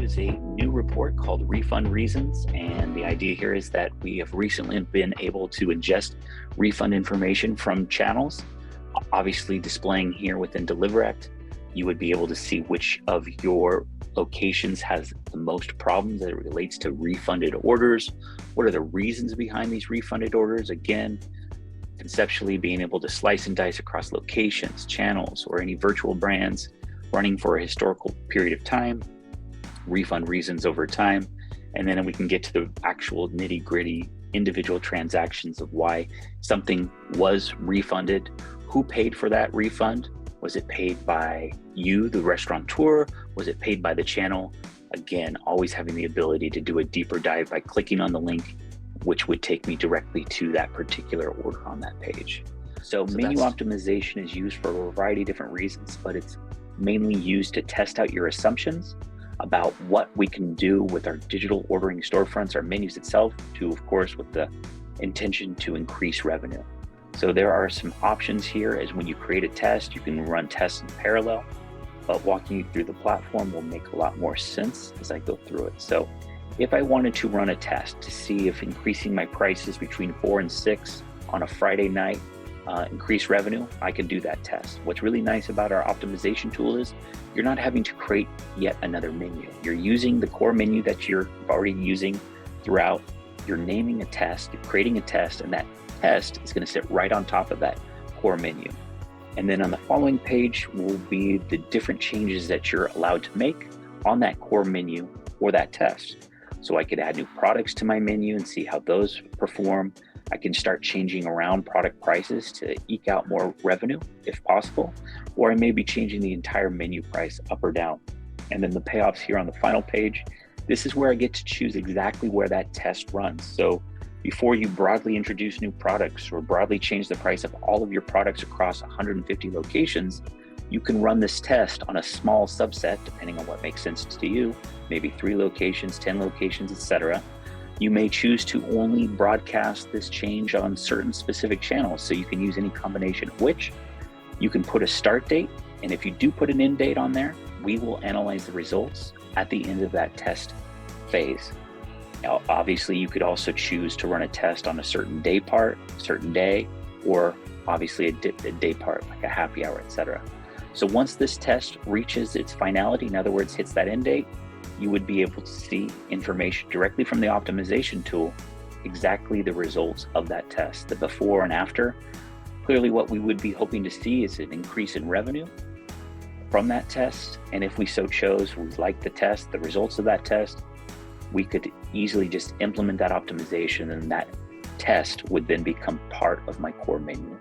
is a new report called Refund Reasons, and the idea here is that we have recently been able to ingest refund information from channels. Obviously displaying here within Deliverect, you would be able to see which of your locations has the most problems as it relates to refunded orders. What are the reasons behind these refunded orders? Again, conceptually being able to slice and dice across locations, channels, or any virtual brands running for a historical period of time, refund reasons over time, and then we can get to the actual nitty-gritty individual transactions of why something was refunded, who paid for that refund. Was it paid by you, the restaurateur? Was it paid by the channel? Again, always having the ability to do a deeper dive by clicking on the link, which would take me directly to that particular order on that page. So menu optimization is used for a variety of different reasons, but it's mainly used to test out your assumptions about what we can do with our digital ordering storefronts, our menus itself, to, of course, with the intention to increase revenue. So there are some options here as when you create a test, you can run tests in parallel, but walking you through the platform will make a lot more sense as I go through it. So if I wanted to run a test to see if increasing my prices between 4 and 6 on a Friday night increase revenue, I can do that test. What's really nice about our optimization tool is you're not having to create yet another menu. You're using the core menu that you're already using throughout. You're naming a test, you're creating a test, and that test is going to sit right on top of that core menu. And then on the following page will be the different changes that you're allowed to make on that core menu or that test. So I could add new products to my menu and see how those perform. I can start changing around product prices to eke out more revenue if possible, or I may be changing the entire menu price up or down. And then the payoffs here on the final page, this is where I get to choose exactly where that test runs. So before you broadly introduce new products or broadly change the price of all of your products across 150 locations, you can run this test on a small subset, depending on what makes sense to you, maybe 3 locations, 10 locations, etc. You may choose to only broadcast this change on certain specific channels, so you can use any combination of which. You can put a start date, and if you do put an end date on there, we will analyze the results at the end of that test phase. Now, obviously, you could also choose to run a test on a certain day part, certain day, or obviously a day part, like a happy hour, etc. So once this test reaches its finality, in other words, hits that end date, you would be able to see information directly from the optimization tool, exactly the results of that test, the before and after. Clearly, what we would be hoping to see is an increase in revenue from that test. And if we so chose, we like the test, the results of that test, we could easily just implement that optimization, and that test would then become part of my core menu.